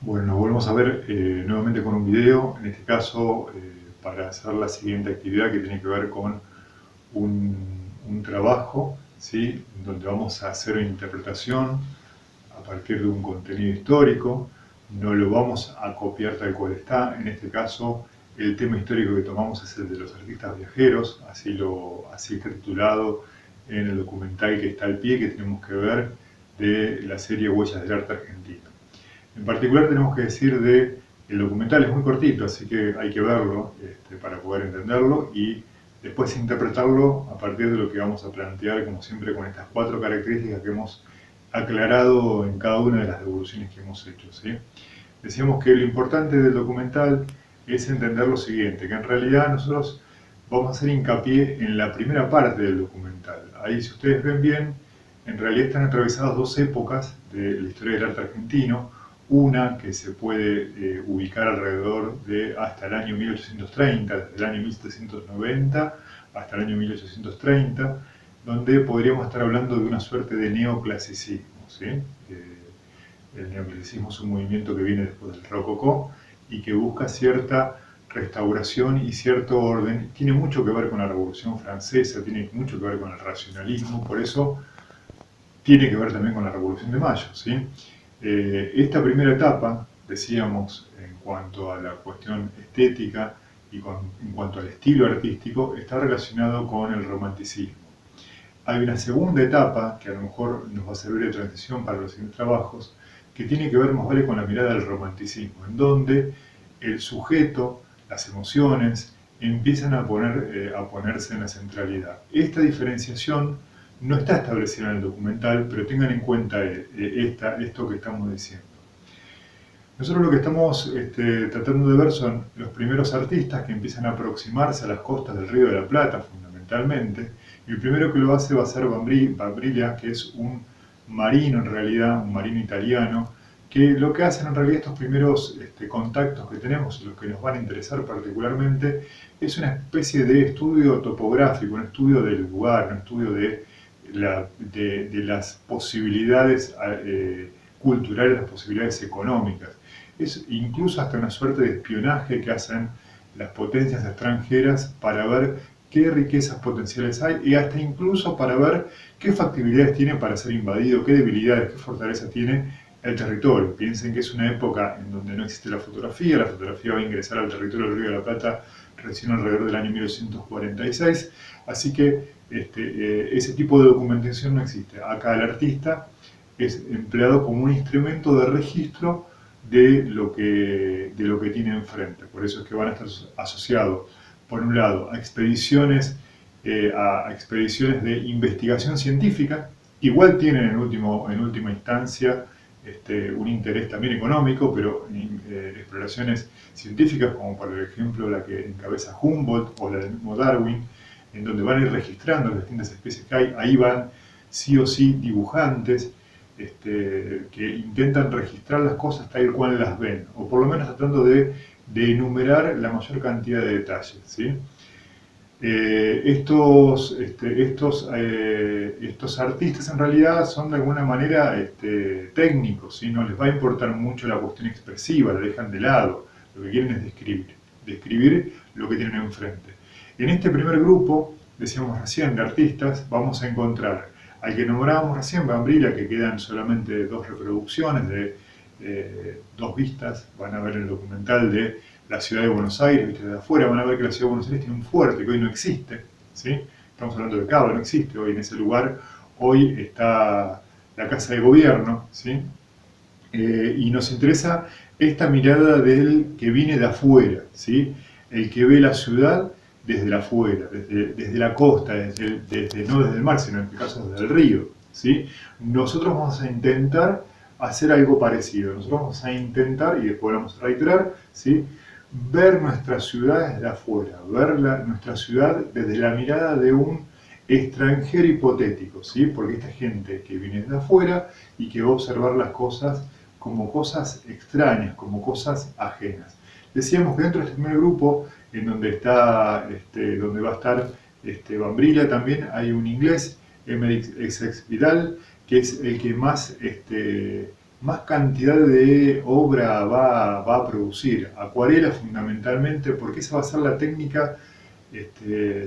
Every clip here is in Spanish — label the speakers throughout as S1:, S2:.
S1: Bueno, nos volvemos a ver nuevamente con un video, en este caso para hacer la siguiente actividad que tiene que ver con un trabajo, ¿sí? Donde vamos a hacer una interpretación a partir de un contenido histórico. No lo vamos a copiar tal cual está. En este caso, el tema histórico que tomamos es el de los artistas viajeros, así está titulado en el documental que está al pie, que tenemos que ver de la serie Huellas del Arte Argentino. En particular tenemos que decir de el documental es muy cortito, así que hay que verlo para poder entenderlo y después interpretarlo a partir de lo que vamos a plantear, como siempre, con estas 4 características que hemos aclarado en cada una de las devoluciones que hemos hecho, ¿sí? Decíamos que lo importante del documental es entender lo siguiente, que en realidad nosotros vamos a hacer hincapié en la primera parte del documental. Ahí, si ustedes ven bien, en realidad están atravesadas 2 épocas de la historia del arte argentino. Una que se puede ubicar alrededor de hasta el año 1830, desde el año 1790 hasta el año 1830, donde podríamos estar hablando de una suerte de neoclasicismo, ¿sí? El neoclasicismo es un movimiento que viene después del rococó y que busca cierta restauración y cierto orden. Tiene mucho que ver con la Revolución Francesa, tiene mucho que ver con el racionalismo, por eso tiene que ver también con la Revolución de Mayo, ¿sí? Esta primera etapa, decíamos, en cuanto a la cuestión estética y en cuanto al estilo artístico, está relacionado con el romanticismo. Hay una segunda etapa, que a lo mejor nos va a servir de transición para los siguientes trabajos, que tiene que ver más vale con la mirada del romanticismo, en donde el sujeto, las emociones, empiezan a ponerse en la centralidad. Esta diferenciación no está establecida en el documental, pero tengan en cuenta esto que estamos diciendo. Nosotros lo que estamos tratando de ver son los primeros artistas que empiezan a aproximarse a las costas del Río de la Plata, fundamentalmente. Y el primero que lo hace va a ser Bambriglia, que es un marino en realidad, un marino italiano, que lo que hacen en realidad estos primeros contactos que tenemos, los que nos van a interesar particularmente, es una especie de estudio topográfico, un estudio del lugar, un estudio de las posibilidades culturales, las posibilidades económicas. Es incluso hasta una suerte de espionaje que hacen las potencias extranjeras para ver qué riquezas potenciales hay y hasta incluso para ver qué factibilidades tiene para ser invadido, qué debilidades, qué fortaleza tiene el territorio. Piensen que es una época en donde no existe la fotografía va a ingresar al territorio del Río de la Plata recién alrededor del año 1846, así que ese tipo de documentación no existe. Acá el artista es empleado como un instrumento de registro de lo que tiene enfrente. Por eso es que van a estar asociados, por un lado, a expediciones de investigación científica, que igual tienen en última instancia un interés también económico, pero exploraciones científicas, como por ejemplo la que encabeza Humboldt o la del mismo Darwin, en donde van a ir registrando las distintas especies que hay. Ahí van sí o sí dibujantes que intentan registrar las cosas tal cual las ven, o por lo menos tratando de enumerar la mayor cantidad de detalles, ¿sí? Estos artistas en realidad son de alguna manera técnicos, ¿sí? No les va a importar mucho la cuestión expresiva, la dejan de lado, lo que quieren es describir lo que tienen enfrente. En este primer grupo, decíamos recién, de artistas, vamos a encontrar al que nombrábamos recién, Bambriglia, que quedan solamente 2 reproducciones de 2 vistas. Van a ver el documental de la ciudad de Buenos Aires, viste, desde afuera van a ver que la ciudad de Buenos Aires tiene un fuerte que hoy no existe, ¿sí? Estamos hablando de Cava, no existe hoy en ese lugar. Hoy está la Casa de Gobierno, ¿sí? Y nos interesa esta mirada del que viene de afuera, ¿sí? El que ve la ciudad desde la afuera, desde la costa, no desde el mar, sino en este caso desde el río, ¿sí? Nosotros vamos a intentar hacer algo parecido. Nosotros vamos a intentar, y después vamos a reiterar, ¿sí? Ver nuestra ciudad desde afuera, ver nuestra ciudad desde la mirada de un extranjero hipotético, ¿sí? Porque esta gente que viene de afuera y que va a observar las cosas como cosas extrañas, como cosas ajenas. Decíamos que dentro de este primer grupo, en donde donde va a estar Bambriglia, también hay un inglés, Emerick Essex Vidal, que es el que más más cantidad de obra va a producir. Acuarela fundamentalmente, porque esa va a ser la técnica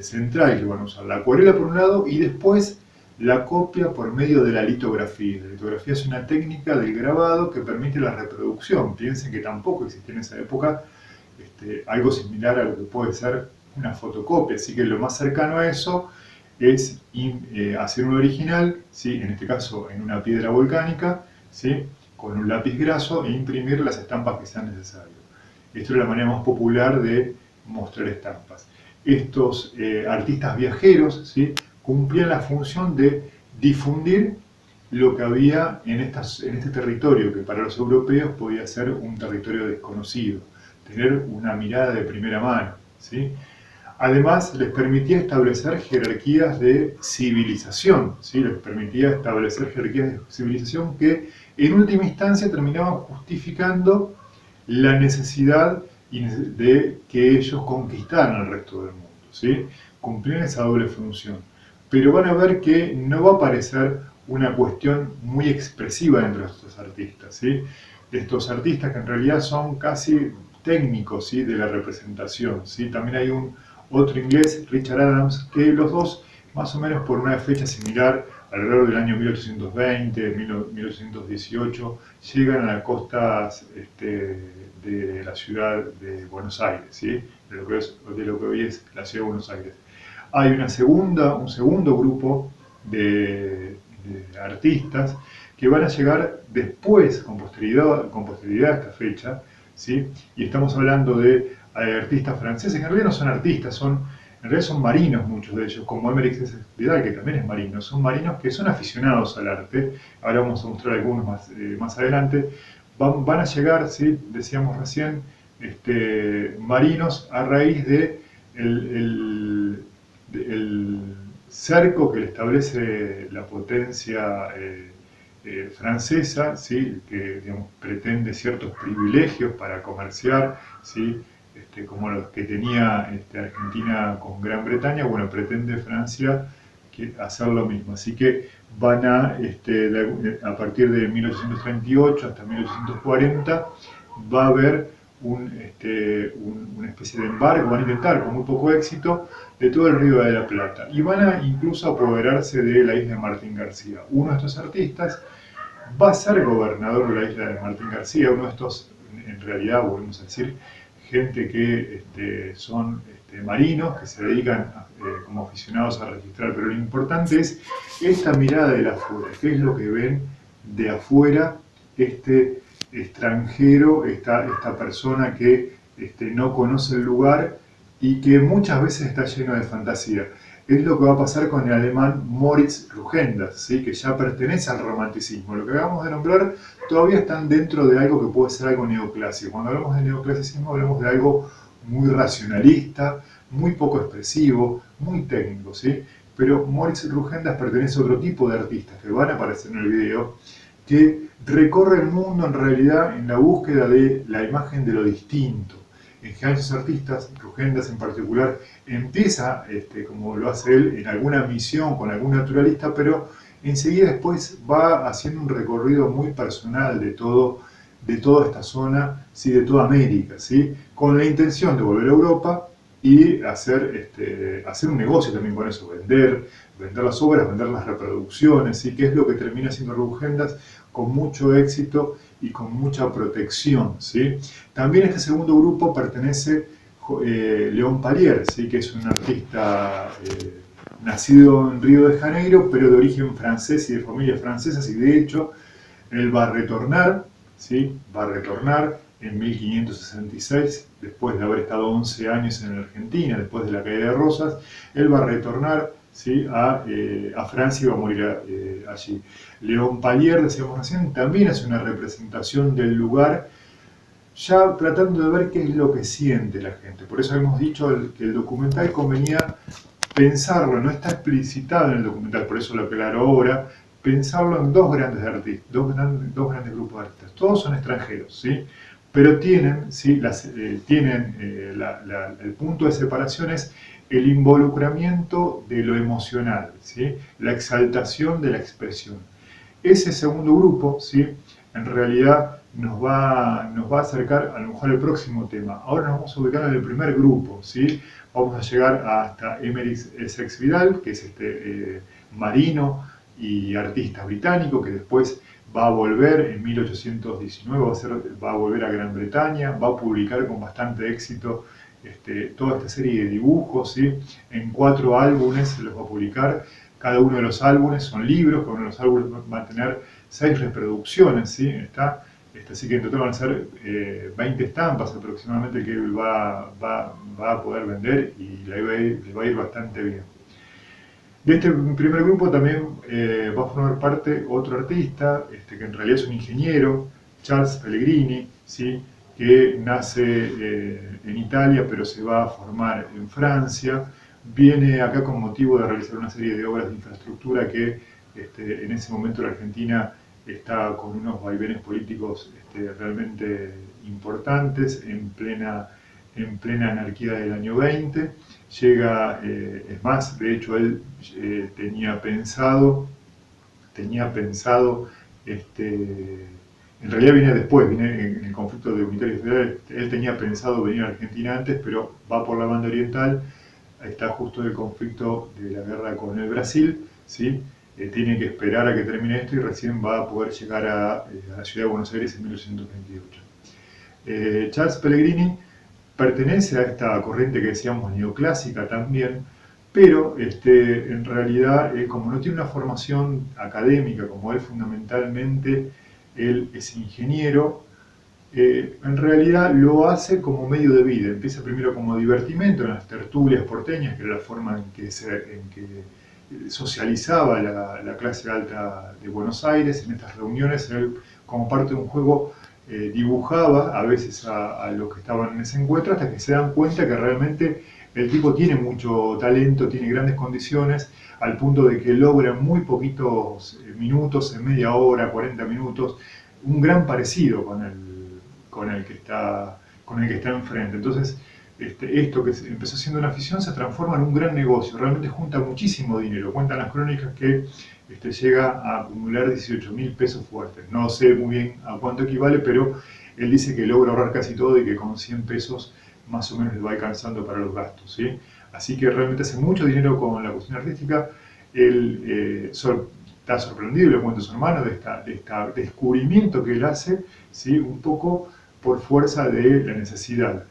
S1: central que van a usar. La acuarela por un lado y después la copia por medio de la litografía. La litografía es una técnica del grabado que permite la reproducción. Piensen que tampoco existía en esa época algo similar a lo que puede ser una fotocopia, así que lo más cercano a eso es hacer un original, ¿sí? En este caso en una piedra volcánica, ¿sí? Con un lápiz graso e imprimir las estampas que sean necesarias. Esto es la manera más popular de mostrar estampas. Estos artistas viajeros, ¿sí? Cumplían la función de difundir lo que había en este territorio, que para los europeos podía ser un territorio desconocido, tener una mirada de primera mano, ¿sí? Además, les permitía establecer jerarquías de civilización, ¿sí? Les permitía establecer jerarquías de civilización que en última instancia terminaban justificando la necesidad de que ellos conquistaran el resto del mundo, ¿sí? Cumplían esa doble función. Pero van a ver que no va a parecer una cuestión muy expresiva entre estos artistas, ¿sí? Estos artistas que en realidad son casi técnicos, ¿sí? De la representación, ¿sí? También hay otro inglés, Richard Adams, que los dos, más o menos por una fecha similar, alrededor del año 1820, 1818, llegan a las costas de la ciudad de Buenos Aires, ¿sí? de lo que hoy es la ciudad de Buenos Aires. Hay un segundo grupo de artistas que van a llegar después, con posterioridad a esta fecha, ¿sí? Y estamos hablando de artistas franceses, que en realidad no son artistas, en realidad son marinos muchos de ellos, como Émeric Vidal, que también es marino. Son marinos que son aficionados al arte. Ahora vamos a mostrar algunos más adelante. Van a llegar, ¿sí? Decíamos recién, marinos a raíz de el cerco que le establece la potencia francesa, ¿sí? Que digamos, pretende ciertos privilegios para comerciar, ¿sí? Como los que tenía Argentina con Gran Bretaña. Bueno, pretende Francia hacer lo mismo. Así que van a partir de 1838 hasta 1840, va a haber una especie de embargo, van a intentar con muy poco éxito, de todo el Río de la Plata. Y van a incluso apoderarse de la isla de Martín García. Uno de estos artistas va a ser gobernador de la isla de Martín García, uno de estos, en realidad, volvemos a decir, gente que son marinos, que se dedican como aficionados a registrar, pero lo importante es esta mirada de afuera, qué es lo que ven de afuera este extranjero, esta persona que no conoce el lugar y que muchas veces está lleno de fantasía. Es lo que va a pasar con el alemán Moritz Rugendas, ¿sí? Que ya pertenece al romanticismo. Lo que acabamos de nombrar todavía están dentro de algo que puede ser algo neoclásico. Cuando hablamos de neoclasicismo hablamos de algo muy racionalista, muy poco expresivo, muy técnico, ¿sí? Pero Moritz Rugendas pertenece a otro tipo de artistas que van a aparecer en el video, que recorre el mundo en realidad en la búsqueda de la imagen de lo distinto. En general esos artistas, Rugendas en particular, empieza, como lo hace él, en alguna misión con algún naturalista, pero enseguida después va haciendo un recorrido muy personal de toda esta zona, ¿sí? De toda América, ¿sí? Con la intención de volver a Europa y hacer un negocio también con eso, vender las obras, vender las reproducciones, ¿sí? Que es lo que termina haciendo Rugendas con mucho éxito y con mucha protección, ¿sí? También a este segundo grupo pertenece León Palier, ¿sí? Que es un artista nacido en Río de Janeiro, pero de origen francés y de familias francesas, y de hecho él va a retornar, ¿sí? Va a retornar en 1566, después de haber estado 11 años en Argentina, después de la caída de Rosas. Él va a retornar, ¿sí? a Francia y va a morir allí. León Palier, decíamos recién, también hace una representación del lugar, ya tratando de ver qué es lo que siente la gente. Por eso hemos dicho que el documental convenía pensarlo, no está explicitado en el documental, por eso lo aclaro ahora, pensarlo en dos grandes artistas, dos grandes grupos de artistas. Todos son extranjeros, ¿sí? Pero tienen, ¿sí? El punto de separación es el involucramiento de lo emocional, ¿sí? La exaltación de la expresión. Ese segundo grupo, ¿sí? en realidad nos va a acercar a lo mejor al próximo tema. Ahora nos vamos a ubicar en el primer grupo, ¿sí? Vamos a llegar hasta Émeric Essex Vidal, que es este marino y artista británico, que después va a volver en 1819, va a volver a Gran Bretaña, va a publicar con bastante éxito toda esta serie de dibujos, ¿sí? En 4 álbumes se los va a publicar. Cada uno de los álbumes son libros, cada uno de los álbumes va a tener 6 reproducciones, ¿sí? Así que en total van a ser 20 estampas aproximadamente que él va a poder vender y le va a ir bastante bien. De este primer grupo también va a formar parte otro artista, que en realidad es un ingeniero, Charles Pellegrini, ¿sí? Que nace en Italia pero se va a formar en Francia. Viene acá con motivo de realizar una serie de obras de infraestructura que en ese momento la Argentina está con unos vaivenes políticos realmente importantes, en plena anarquía del año 20. Llega, es más, de hecho él tenía pensado, en realidad viene después, viene en el conflicto de Unitario y Federal, él tenía pensado venir a Argentina antes, pero va por la banda oriental, está justo el conflicto de la guerra con el Brasil, ¿sí? Tiene que esperar a que termine esto y recién va a poder llegar a la ciudad de Buenos Aires en 1828. Charles Pellegrini pertenece a esta corriente que decíamos neoclásica también, pero en realidad, como no tiene una formación académica, como él fundamentalmente, él es ingeniero, en realidad lo hace como medio de vida. Empieza primero como divertimento en las tertulias porteñas, que era la forma en que socializaba la clase alta de Buenos Aires. En estas reuniones él, como parte de un juego, dibujaba a veces a los que estaban en ese encuentro, hasta que se dan cuenta que realmente el tipo tiene mucho talento, tiene grandes condiciones, al punto de que logra en muy poquitos minutos, en media hora, 40 minutos, un gran parecido con el que está enfrente. Entonces, esto que empezó siendo una afición se transforma en un gran negocio, realmente junta muchísimo dinero. Cuentan las crónicas que llega a acumular 18.000 pesos fuertes. No sé muy bien a cuánto equivale, pero él dice que logra ahorrar casi todo y que con 100 pesos más o menos le va alcanzando para los gastos, ¿sí? Así que realmente hace mucho dinero con la cuestión artística. Él está sorprendido, le cuenta a su hermano, de este descubrimiento que él hace, ¿sí? Un poco por fuerza de la necesidad.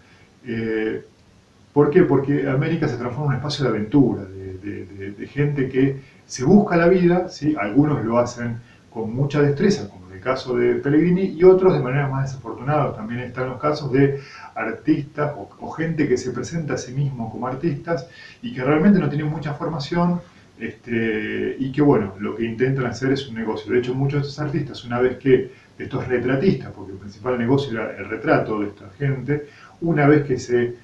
S1: ¿Por qué? Porque América se transforma en un espacio de aventura, de gente que se busca la vida, ¿sí? Algunos lo hacen con mucha destreza, como en el caso de Pellegrini, y otros de manera más desafortunada. También están los casos de artistas o gente que se presenta a sí mismo como artistas y que realmente no tienen mucha formación, y que bueno, lo que intentan hacer es un negocio. De hecho, muchos de estos artistas, una vez que estos retratistas, porque el principal negocio era el retrato de esta gente, una vez que se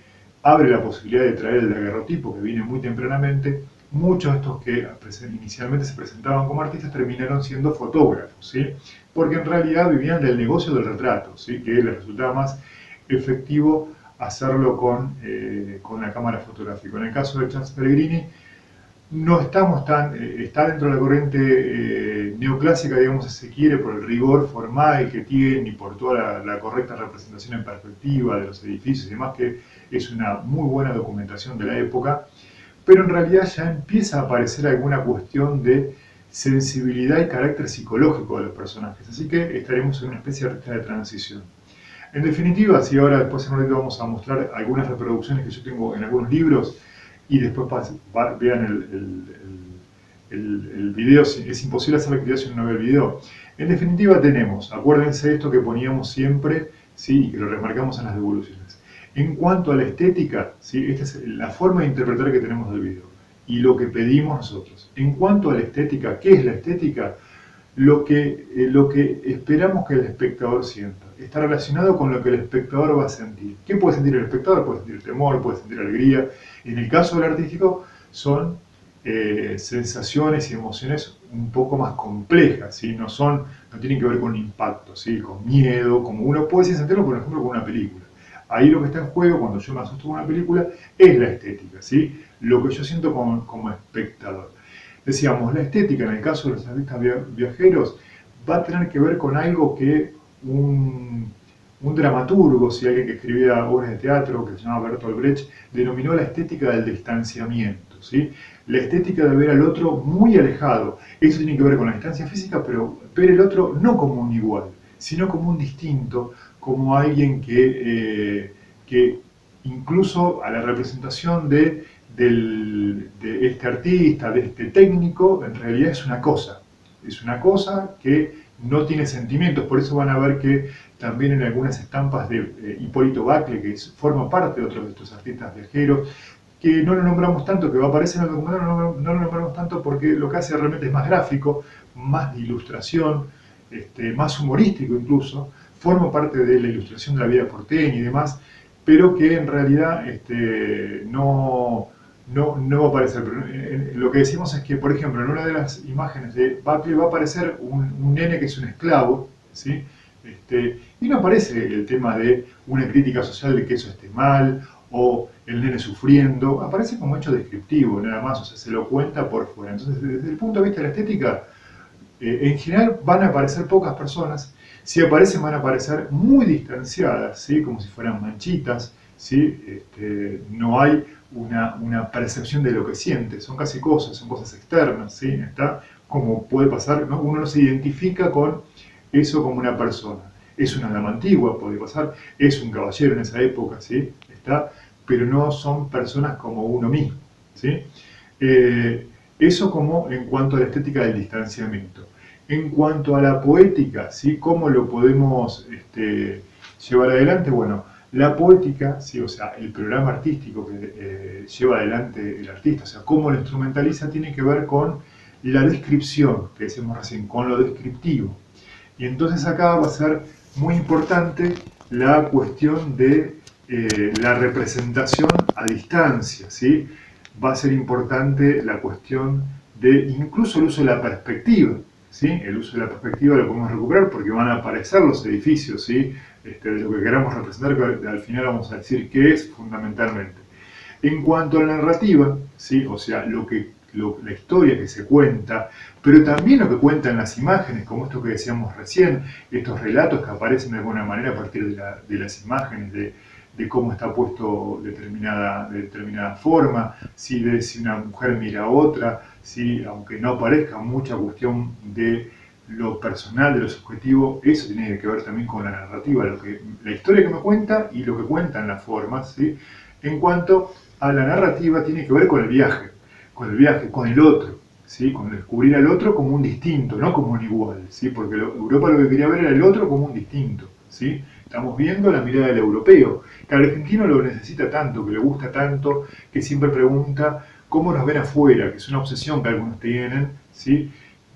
S1: abre la posibilidad de traer el daguerrotipo, que viene muy tempranamente, muchos de estos que inicialmente se presentaban como artistas terminaron siendo fotógrafos, ¿sí? Porque en realidad vivían del negocio del retrato, ¿sí? Que les resultaba más efectivo hacerlo con la cámara fotográfica. En el caso de Charles Pellegrini, no estamos está dentro de la corriente neoclásica, digamos, si se quiere, por el rigor formal que tiene y por toda la correcta representación en perspectiva de los edificios y demás, que es una muy buena documentación de la época, pero en realidad ya empieza a aparecer alguna cuestión de sensibilidad y carácter psicológico de los personajes, así que estaremos en una especie de transición. En definitiva, si ahora después en un momento vamos a mostrar algunas reproducciones que yo tengo en algunos libros, y después vean el video, es imposible hacer la actividad si uno no ve el video. En definitiva tenemos, acuérdense esto que poníamos siempre, ¿sí? Y que lo remarcamos en las devoluciones. En cuanto a la estética, ¿sí? Esta es la forma de interpretar que tenemos del video y lo que pedimos nosotros. En cuanto a la estética, ¿qué es la estética? Lo que esperamos que el espectador sienta. Está relacionado con lo que el espectador va a sentir. ¿Qué puede sentir el espectador? Puede sentir temor, puede sentir alegría. En el caso del artístico son sensaciones y emociones un poco más complejas, ¿sí? No tienen que ver con impacto, ¿sí? Con miedo, como uno puede sentirlo, por ejemplo, con una película. Ahí lo que está en juego cuando yo me asusto con una película es la estética, ¿sí? Lo que yo siento como espectador. Decíamos, la estética en el caso de los artistas viajeros va a tener que ver con algo que un dramaturgo, si alguien que escribía obras de teatro, que se llama Bertolt Brecht, denominó la estética del distanciamiento, ¿sí? La estética de ver al otro muy alejado. Eso tiene que ver con la distancia física, pero ver el otro no como un igual, sino como un distinto, como alguien que incluso a la representación de este artista, de este técnico, en realidad es una cosa. Es una cosa que no tiene sentimientos, por eso van a ver que también en algunas estampas de Hipólito Bacle, que forma parte de otros de estos artistas viajeros, que no lo nombramos tanto, que va a aparecer en el documental, no lo nombramos tanto porque lo que hace realmente es más gráfico, más de ilustración, más humorístico incluso, forma parte de la ilustración de la vida porteña y demás, pero que en realidad no va a aparecer. Pero lo que decimos es que, por ejemplo, en una de las imágenes de Bacle va a aparecer un nene que es un esclavo, ¿sí? Y no aparece el tema de una crítica social de que eso esté mal, o el nene sufriendo, aparece como hecho descriptivo, nada más, o sea, se lo cuenta por fuera. Entonces, desde el punto de vista de la estética, en general van a aparecer pocas personas, si aparecen van a aparecer muy distanciadas, ¿sí? Como si fueran manchitas, ¿sí? No hay una percepción de lo que siente, son casi cosas, son cosas externas, ¿sí? Está como puede pasar, ¿no? Uno no se identifica con eso como una persona. Es una dama antigua, puede pasar, es un caballero en esa época, ¿sí? Está, pero no son personas como uno mismo, ¿sí? Eso como en cuanto a la estética del distanciamiento. En cuanto a la poética, ¿sí? ¿Cómo lo podemos llevar adelante? Bueno, la poética, ¿sí? O sea, el programa artístico que lleva adelante el artista, o sea, cómo lo instrumentaliza, tiene que ver con la descripción, que decíamos recién, con lo descriptivo. Y entonces acá va a ser muy importante la cuestión de la representación a distancia, ¿sí? Va a ser importante la cuestión de incluso el uso de la perspectiva, ¿sí? El uso de la perspectiva lo podemos recuperar porque van a aparecer los edificios, ¿sí? De lo que queramos representar, que al final vamos a decir qué es fundamentalmente. En cuanto a la narrativa, ¿sí? O sea, la historia que se cuenta, pero también lo que cuentan las imágenes, como esto que decíamos recién, estos relatos que aparecen de alguna manera a partir de las imágenes, de cómo está puesto de determinada forma, ¿sí? De si una mujer mira a otra, ¿sí? Aunque no aparezca mucha cuestión de lo personal, de lo subjetivo, eso tiene que ver también con la narrativa, la historia que me cuenta y lo que cuentan las formas, ¿sí? En cuanto a la narrativa, tiene que ver con el viaje, con el otro, ¿sí? Con descubrir al otro como un distinto, no como un igual, ¿sí? Porque Europa lo que quería ver era el otro como un distinto, ¿sí? Estamos viendo la mirada del europeo, que al argentino lo necesita tanto, que le gusta tanto, que siempre pregunta cómo nos ven afuera, que es una obsesión que algunos tienen, ¿sí?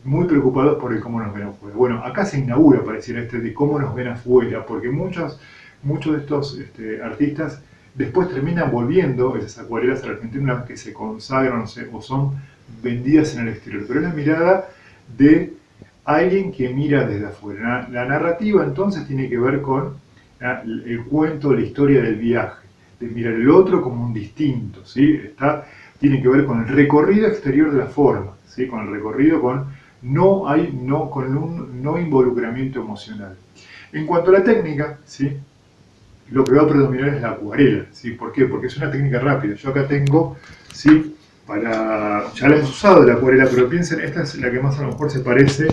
S1: Muy preocupados por el cómo nos ven afuera. Bueno, acá se inaugura, pareciera, de cómo nos ven afuera, porque muchos de estos artistas después terminan volviendo esas acuarelas a la Argentina una vez que se consagran o son vendidas en el exterior. Pero es la mirada de alguien que mira desde afuera. La narrativa entonces tiene que ver con el cuento, la historia del viaje, de mirar el otro como un distinto, ¿sí? Tiene que ver con el recorrido exterior de la forma, ¿sí? Con el recorrido con un no involucramiento emocional. En cuanto a la técnica, ¿sí? Lo que va a predominar es la acuarela, ¿sí? ¿Por qué? Porque es una técnica rápida. Yo acá tengo, ¿sí? Ya la hemos usado la acuarela, pero piensen, esta es la que más a lo mejor se parece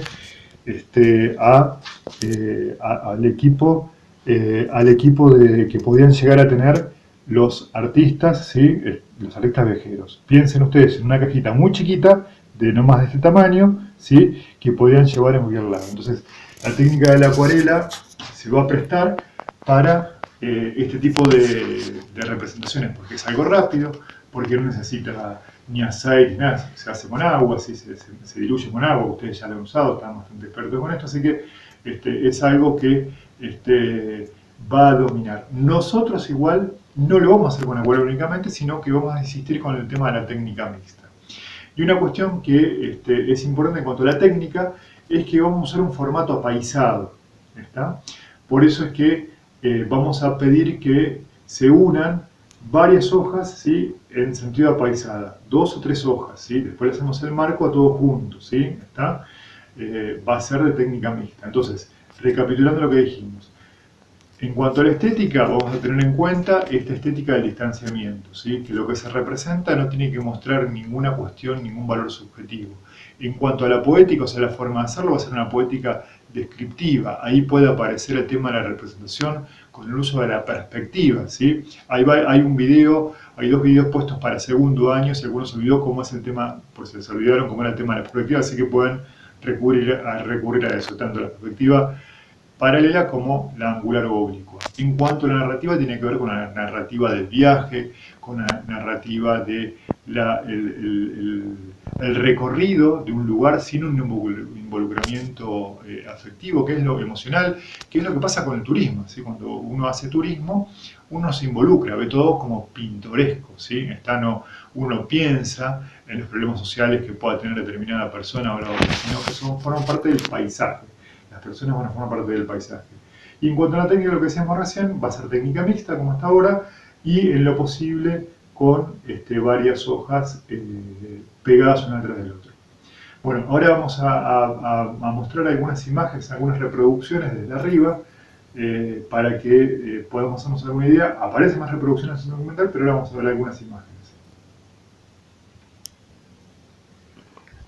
S1: al equipo que podían llegar a tener los artistas, ¿sí? Los artistas viajeros. Piensen ustedes en una cajita muy chiquita, de no más de este tamaño, ¿sí? Que podían llevar en cualquier lado. Entonces, la técnica de la acuarela se va a prestar para este tipo de representaciones, porque es algo rápido, porque no necesita ni aceite ni nada, se hace con agua, ¿sí? se diluye con agua, ustedes ya lo han usado, están bastante expertos con esto, así que es algo que va a dominar. Nosotros igual no lo vamos a hacer con acuarela únicamente, sino que vamos a insistir con el tema de la técnica mixta. Y una cuestión que es importante en cuanto a la técnica es que vamos a usar un formato apaisado, ¿está? Por eso es que vamos a pedir que se unan varias hojas, ¿sí? En sentido apaisada, 2 o 3 hojas, ¿sí? Después le hacemos el marco a todos juntos, ¿sí? ¿Está? va a ser de técnica mixta. Entonces, recapitulando lo que dijimos, en cuanto a la estética, vamos a tener en cuenta esta estética del distanciamiento, ¿sí? Que lo que se representa no tiene que mostrar ninguna cuestión, ningún valor subjetivo. En cuanto a la poética, o sea, la forma de hacerlo, va a ser una poética descriptiva. Ahí puede aparecer el tema de la representación con el uso de la perspectiva, ¿sí? Hay un video, hay 2 videos puestos para segundo año, si alguno se olvidó cómo es el tema, pues se les olvidaron cómo era el tema de la perspectiva, así que pueden recurrir a eso, tanto la perspectiva paralela como la angular o oblicua. En cuanto a la narrativa, tiene que ver con la narrativa del viaje, con la narrativa de el recorrido de un lugar sin un involucramiento afectivo, que es lo emocional, que es lo que pasa con el turismo, ¿sí? Cuando uno hace turismo, uno se involucra, ve todo como pintoresco, ¿sí? Uno piensa en los problemas sociales que pueda tener determinada persona o la otra, sino que forman parte del paisaje. Las personas van a formar parte del paisaje. Y en cuanto a la técnica, lo que decíamos recién, va a ser técnica mixta, como hasta ahora, y en lo posible con varias hojas pegadas una detrás del otro. Bueno, ahora vamos a mostrar algunas imágenes, algunas reproducciones desde arriba, para que podamos hacernos alguna idea. Aparecen más reproducciones en el documental, pero ahora vamos a ver algunas imágenes.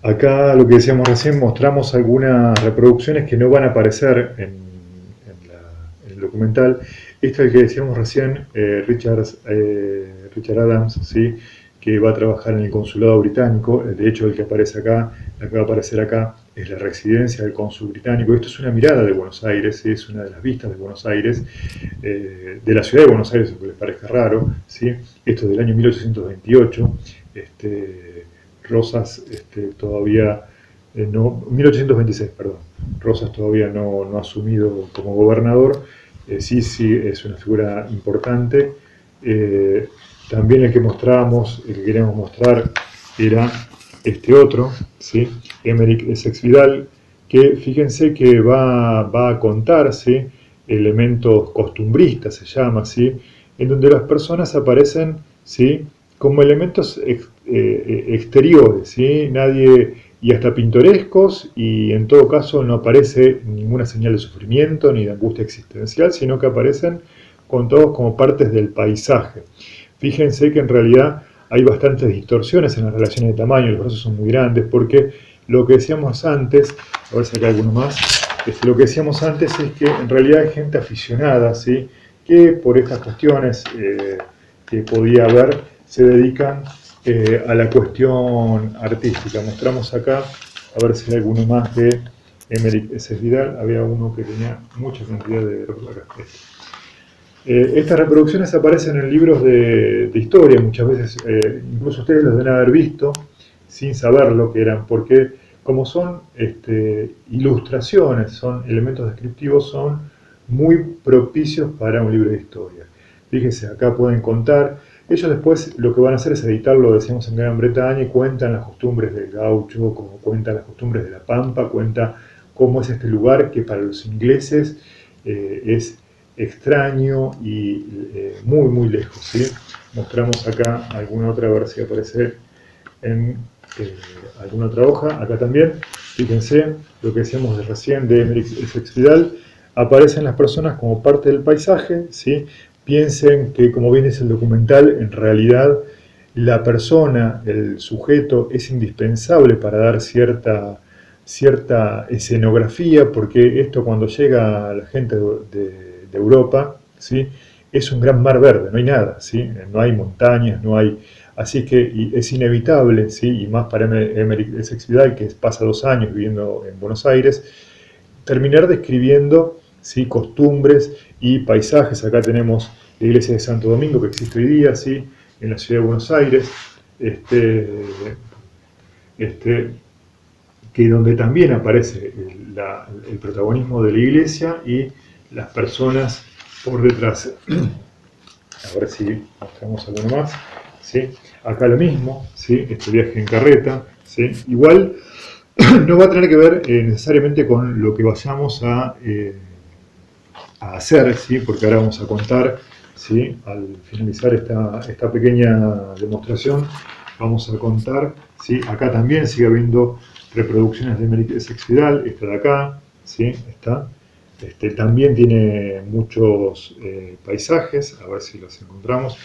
S1: Acá, lo que decíamos recién, mostramos algunas reproducciones que no van a aparecer en el documental. Esto es el que decíamos recién, Richard Adams, ¿sí? Que va a trabajar en el consulado británico. De hecho, el que aparece acá, el que va a aparecer acá, es la residencia del cónsul británico. Esto es una mirada de Buenos Aires, ¿sí? Es una de las vistas de Buenos Aires, de la ciudad de Buenos Aires, aunque les parezca raro, ¿sí? Esto es del año 1828. Rosas todavía no, 1826, perdón. Rosas todavía no ha asumido como gobernador. Sí, es una figura importante. También el que mostrábamos, el que queríamos mostrar era este otro, ¿sí? Emeric Essex Vidal, que fíjense que va a contar, ¿sí? Elementos costumbristas, se llama, ¿sí? En donde las personas aparecen, ¿sí? Como elementos exteriores, ¿sí? Y hasta pintorescos, y en todo caso no aparece ninguna señal de sufrimiento ni de angustia existencial, sino que aparecen contados como partes del paisaje. Fíjense que en realidad hay bastantes distorsiones en las relaciones de tamaño, los brazos son muy grandes, porque lo que decíamos antes, a ver si acá hay alguno más, lo que decíamos antes es que en realidad hay gente aficionada, ¿sí? Que por estas cuestiones que podía haber, se dedican a la cuestión artística. Mostramos acá, a ver si hay alguno más de Emeric Essex Vidal. Había uno que tenía mucha cantidad de... Estas reproducciones aparecen en libros de historia, muchas veces, incluso ustedes los deben haber visto sin saber lo que eran, porque como son ilustraciones, son elementos descriptivos, son muy propicios para un libro de historia. Fíjense, acá pueden contar. Ellos después lo que van a hacer es editarlo, decíamos, en Gran Bretaña, y cuentan las costumbres del gaucho, como cuentan las costumbres de la pampa, cuenta cómo es este lugar que para los ingleses es extraño y muy, muy lejos, ¿sí? Mostramos acá alguna otra, a ver si aparece en alguna otra hoja. Acá también, fíjense, lo que decíamos de recién de Emeric Essex Vidal, aparecen las personas como parte del paisaje, ¿sí? Piensen que, como bien dice el documental, en realidad la persona, el sujeto, es indispensable para dar cierta escenografía, porque esto, cuando llega a la gente de Europa, ¿sí? Es un gran mar verde, no hay nada, ¿sí? No hay montañas, no hay... Así que es inevitable, ¿sí? Y más para Emeric Essex Vidal, que pasa 2 años viviendo en Buenos Aires, terminar describiendo, ¿sí? Costumbres y paisajes. Acá tenemos la iglesia de Santo Domingo, que existe hoy día, ¿sí? En la ciudad de Buenos Aires, que donde también aparece el protagonismo de la iglesia y las personas por detrás. A ver si mostramos alguno más, ¿sí? Acá lo mismo, ¿sí? Este viaje en carreta, ¿sí? Igual no va a tener que ver necesariamente con lo que vayamos a hacer, ¿sí? Porque ahora vamos a contar, ¿sí? Al finalizar esta pequeña demostración, vamos a contar, ¿sí? Acá también sigue habiendo reproducciones de Melquiades Vidal, esta de acá, ¿sí? Está. También tiene muchos paisajes, a ver si los encontramos.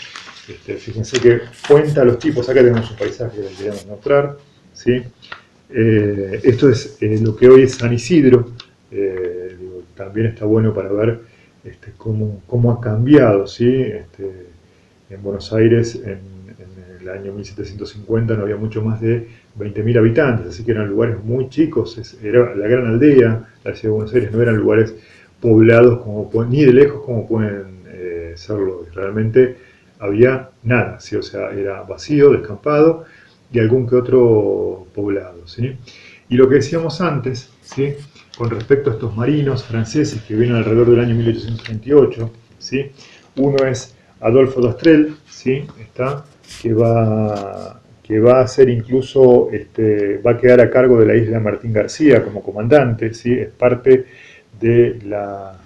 S1: Fíjense que cuenta los tipos, acá tenemos un paisaje que les queríamos mostrar, ¿sí? Esto es lo que hoy es San Isidro. También está bueno para ver cómo ha cambiado, ¿sí? En Buenos Aires en el año 1750 no había mucho más de 20.000 habitantes, así que eran lugares muy chicos, era la gran aldea, la ciudad de Buenos Aires, no eran lugares poblados ni de lejos como pueden serlo. Realmente había nada, ¿sí? O sea, era vacío, descampado y algún que otro poblado, ¿sí? Y lo que decíamos antes, ¿sí? Con respecto a estos marinos franceses que vienen alrededor del año 1838, ¿sí? Uno es Adolfo d'Astrel, ¿sí? Que va a ser incluso, va a quedar a cargo de la isla Martín García como comandante, ¿sí? Es parte de la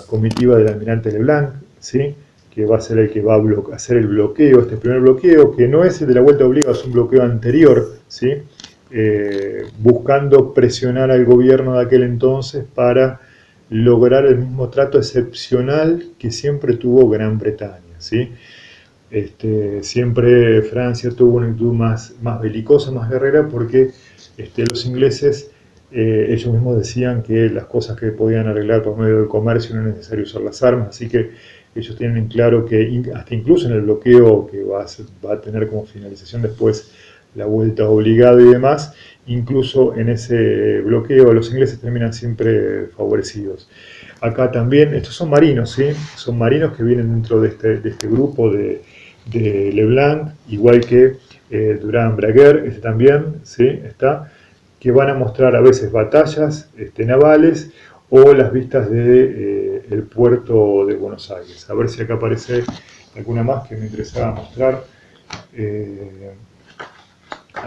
S1: comitiva del almirante Leblanc, ¿sí? Que va a ser el que va a hacer el bloqueo, este primer bloqueo, que no es el de la vuelta obligada, es un bloqueo anterior, ¿sí? Buscando presionar al gobierno de aquel entonces para lograr el mismo trato excepcional que siempre tuvo Gran Bretaña, ¿sí? Siempre Francia tuvo una actitud más belicosa, más guerrera, porque los ingleses, ellos mismos decían que las cosas que podían arreglar por medio del comercio no es necesario usar las armas, así que ellos tienen en claro que hasta incluso en el bloqueo que va a tener como finalización después la vuelta obligada y demás, incluso en ese bloqueo los ingleses terminan siempre favorecidos. Acá también, estos son marinos, ¿sí? Son marinos que vienen dentro de este grupo de Leblanc, igual que Durand Braguer, también, ¿sí? Que van a mostrar a veces batallas navales o las vistas del puerto de Buenos Aires. A ver si acá aparece alguna más que me interesaba mostrar.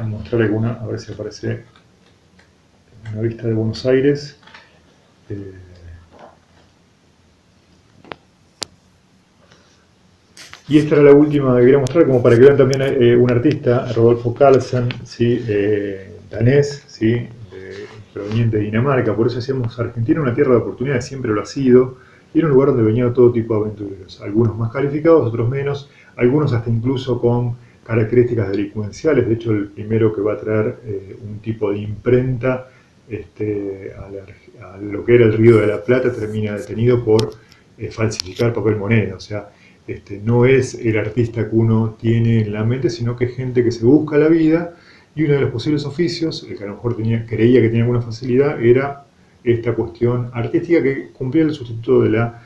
S1: Mostrar alguna, a ver si aparece una vista de Buenos Aires. Y esta era la última que quería mostrar, como para que vean también un artista, Rodolfo Carlsen, ¿sí? Danés, ¿sí? Proveniente de Dinamarca. Por eso decíamos, Argentina una tierra de oportunidades, siempre lo ha sido, y era un lugar donde venían todo tipo de aventureros, algunos más calificados, otros menos, algunos hasta incluso con características delincuenciales. De hecho, el primero que va a traer un tipo de imprenta a lo que era el Río de la Plata termina detenido por falsificar papel moneda. O sea, no es el artista que uno tiene en la mente, sino que es gente que se busca la vida, y uno de los posibles oficios, el que a lo mejor creía que tenía alguna facilidad, era esta cuestión artística que cumplía el sustituto de la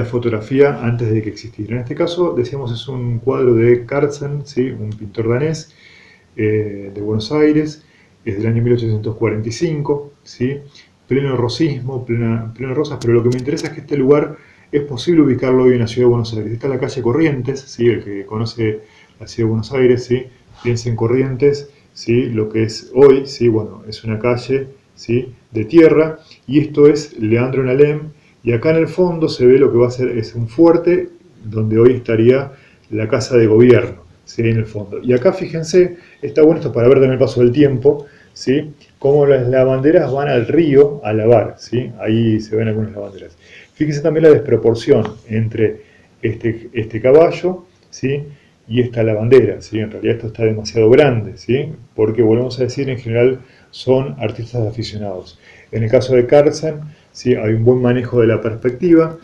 S1: fotografía antes de que existiera. En este caso, decíamos, es un cuadro de Carlsen, ¿sí? Un pintor danés de Buenos Aires, es del año 1845, ¿sí? Pleno rosismo, pleno rosas, pero lo que me interesa es que este lugar es posible ubicarlo hoy en la ciudad de Buenos Aires. Está en la calle Corrientes, ¿sí? El que conoce la ciudad de Buenos Aires, ¿sí? Piensa en Corrientes, ¿sí? Lo que es hoy, ¿sí? Bueno, es una calle, ¿sí? De tierra, y esto es Leandro en Alem, y acá en el fondo se ve lo que va a ser, es un fuerte donde hoy estaría la casa de gobierno, ¿sí? En el fondo. Y acá fíjense, está bueno esto para ver también el paso del tiempo, ¿sí? Cómo las lavanderas van al río a lavar, ¿sí? Ahí se ven algunas lavanderas. Fíjense también la desproporción entre este caballo, ¿sí? Y esta lavandera, ¿sí? En realidad esto está demasiado grande, ¿sí? Porque volvemos a decir, en general son artistas aficionados. En el caso de Carlsen, ¿sí? Hay un buen manejo de la perspectiva,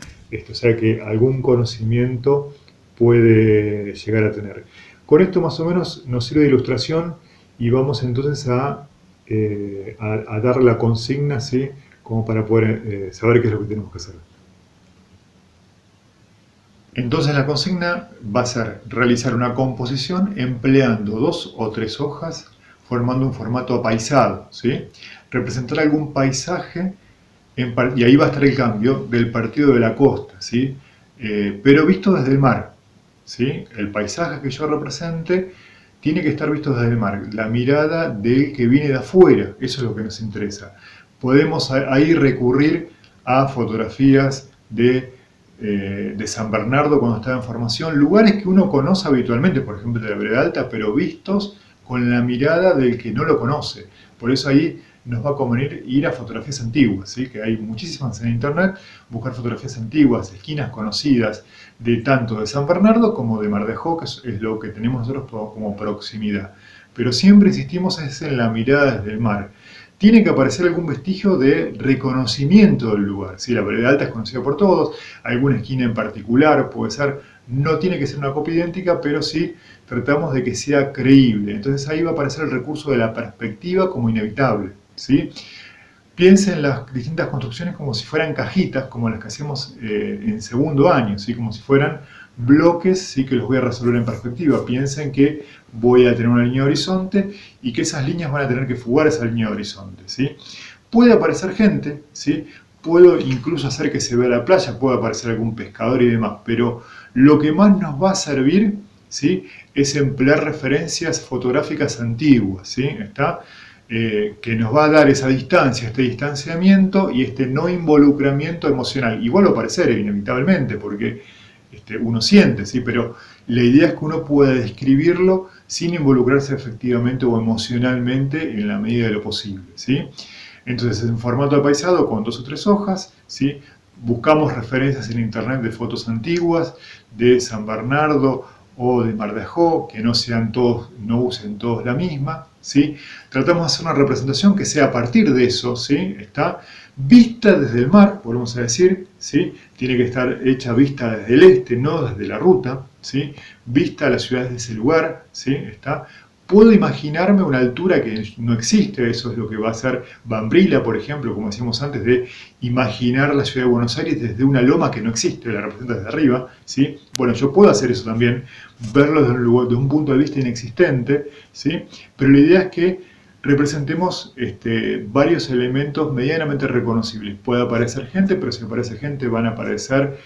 S1: o sea que algún conocimiento puede llegar a tener. Con esto más o menos nos sirve de ilustración y vamos entonces a dar la consigna, ¿sí? Como para poder saber qué es lo que tenemos que hacer. Entonces la consigna va a ser realizar una composición empleando 2 o 3 hojas formando un formato apaisado, ¿sí? Representar algún paisaje, y ahí va a estar el cambio del partido de la costa, ¿sí? Pero visto desde el mar, ¿sí? El paisaje que yo represente tiene que estar visto desde el mar, la mirada del que viene de afuera, eso es lo que nos interesa. Podemos ahí recurrir a fotografías de San Bernardo cuando estaba en formación, lugares que uno conoce habitualmente, por ejemplo de la Vereda Alta, pero vistos con la mirada del que no lo conoce. Por eso ahí nos va a convenir ir a fotografías antiguas, ¿sí? Que hay muchísimas en internet, buscar fotografías antiguas, esquinas conocidas, de tanto de San Bernardo como de Mar de Ajó, que es lo que tenemos nosotros como proximidad. Pero siempre insistimos es en la mirada desde el mar. Tiene que aparecer algún vestigio de reconocimiento del lugar. ¿Sí? La vereda alta es conocida por todos, alguna esquina en particular puede ser, no tiene que ser una copia idéntica, pero sí tratamos de que sea creíble. Entonces ahí va a aparecer el recurso de la perspectiva como inevitable. ¿Sí? Piensen en las distintas construcciones como si fueran cajitas, como las que hacemos en segundo año, ¿sí? Como si fueran bloques, sí, que los voy a resolver en perspectiva. Piensen que voy a tener una línea de horizonte y que esas líneas van a tener que fugar esa línea de horizonte, ¿sí? Puede aparecer gente, ¿sí? Puedo incluso hacer que se vea la playa, puede aparecer algún pescador y demás, pero lo que más nos va a servir, ¿sí? Es emplear referencias fotográficas antiguas, ¿sí? ¿Está? Que nos va a dar esa distancia, este distanciamiento y este no involucramiento emocional. Igual va a aparecer inevitablemente, porque uno siente, ¿sí? Pero la idea es que uno pueda describirlo sin involucrarse efectivamente o emocionalmente en la medida de lo posible, ¿sí? Entonces, en formato apaisado, con 2 o 3 hojas, ¿sí? Buscamos referencias en internet de fotos antiguas, de San Bernardo o de Mar de Ajó, que no sean todos, no usen todos la misma, ¿sí? Tratamos de hacer una representación que sea a partir de eso, ¿sí? Está vista desde el mar, volvemos a decir, ¿sí? Tiene que estar hecha vista desde el este, no desde la ruta, ¿sí? Vista a las ciudades de ese lugar, ¿sí? Está. Puedo imaginarme una altura que no existe, eso es lo que va a hacer Bambrila, por ejemplo, como decíamos antes, de imaginar la ciudad de Buenos Aires desde una loma que no existe, la representa desde arriba, ¿sí? Bueno, yo puedo hacer eso también, verlo desde un punto de vista inexistente, ¿sí? Pero la idea es que representemos varios elementos medianamente reconocibles. Puede aparecer gente, pero si aparece gente van a aparecer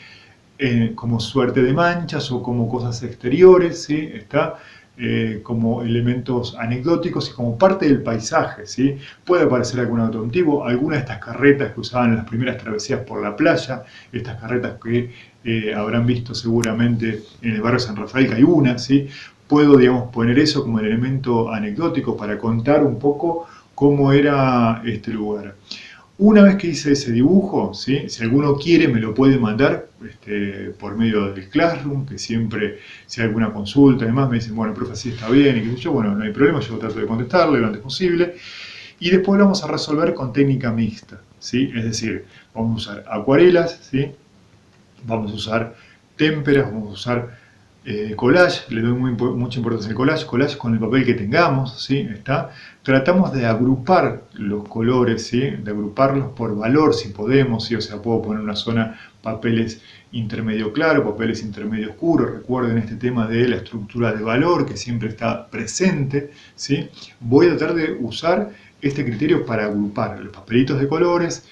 S1: como suerte de manchas o como cosas exteriores, ¿sí? Está como elementos anecdóticos y como parte del paisaje, ¿sí? Puede aparecer algún auto antiguo, alguna de estas carretas que usaban en las primeras travesías por la playa, estas carretas que habrán visto seguramente en el barrio San Rafael, que hay una, ¿sí? Puedo, digamos, poner eso como elemento anecdótico para contar un poco cómo era este lugar. Una vez que hice ese dibujo, ¿sí? Si alguno quiere me lo puede mandar por medio del Classroom, que siempre, si hay alguna consulta, además me dicen, bueno, profe, así está bien, y qué sé yo, bueno, no hay problema, yo trato de contestarle lo antes posible. Y después lo vamos a resolver con técnica mixta, ¿sí? Es decir, vamos a usar acuarelas, ¿sí? Vamos a usar témperas, vamos a usar collage, le doy mucha importancia al collage con el papel que tengamos, ¿sí? Está. Tratamos de agrupar los colores, ¿sí? De agruparlos por valor si podemos, ¿sí? O sea, puedo poner en una zona papeles intermedio claro, papeles intermedio oscuro. Recuerden este tema de la estructura de valor que siempre está presente, ¿sí? Voy a tratar de usar este criterio para agrupar los papelitos de colores,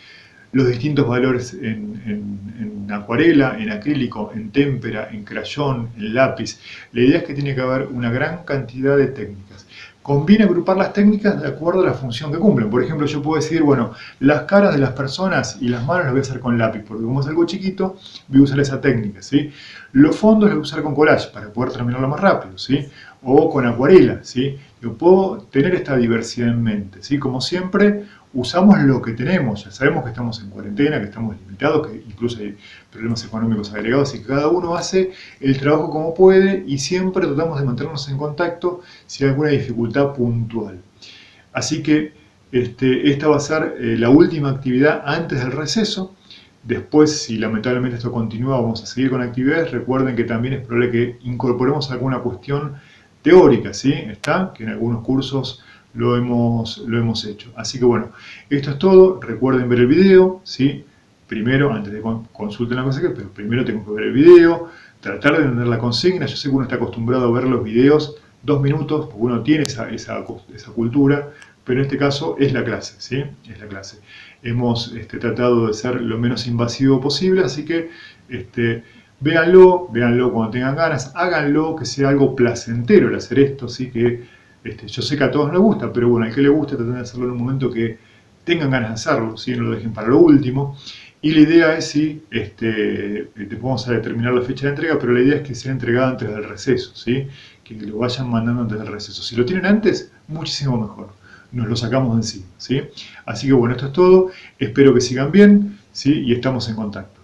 S1: los distintos valores en acuarela, en acrílico, en témpera, en crayón, en lápiz. La idea es que tiene que haber una gran cantidad de técnicas. Conviene agrupar las técnicas de acuerdo a la función que cumplen. Por ejemplo, yo puedo decir, bueno, las caras de las personas y las manos las voy a hacer con lápiz, porque como es algo chiquito, voy a usar esa técnica, ¿sí? Los fondos los voy a usar con collage para poder terminarlo más rápido, ¿sí? O con acuarela, ¿sí? Yo puedo tener esta diversidad en mente, ¿sí? Como siempre, usamos lo que tenemos. Ya sabemos que estamos en cuarentena, que estamos limitados, que incluso hay problemas económicos agregados y que cada uno hace el trabajo como puede y siempre tratamos de mantenernos en contacto si hay alguna dificultad puntual. Así que esta va a ser la última actividad antes del receso. Después, si lamentablemente esto continúa, vamos a seguir con actividades. Recuerden que también es probable que incorporemos alguna cuestión teórica, ¿sí? Está, que en algunos cursos lo hemos hecho. Así que bueno, esto es todo. Recuerden ver el video, ¿sí? Primero, antes de consulten la cosa, pero primero tengo que ver el video, tratar de entender la consigna. Yo sé que uno está acostumbrado a ver los videos 2 minutos, porque uno tiene esa cultura, pero en este caso es la clase, ¿sí? Es la clase. Hemos tratado de ser lo menos invasivo posible, así que véanlo cuando tengan ganas, háganlo, que sea algo placentero el hacer esto, ¿sí? Que yo sé que a todos les gusta, pero bueno, al que le guste traten de hacerlo en un momento que tengan ganas de hacerlo, ¿sí? No lo dejen para lo último. Y la idea es, sí, después vamos a determinar la fecha de entrega, pero la idea es que sea entregada antes del receso, ¿sí? Que lo vayan mandando antes del receso. Si lo tienen antes, muchísimo mejor. Nos lo sacamos de encima, ¿sí? Así que bueno, esto es todo. Espero que sigan bien, ¿sí? Y estamos en contacto.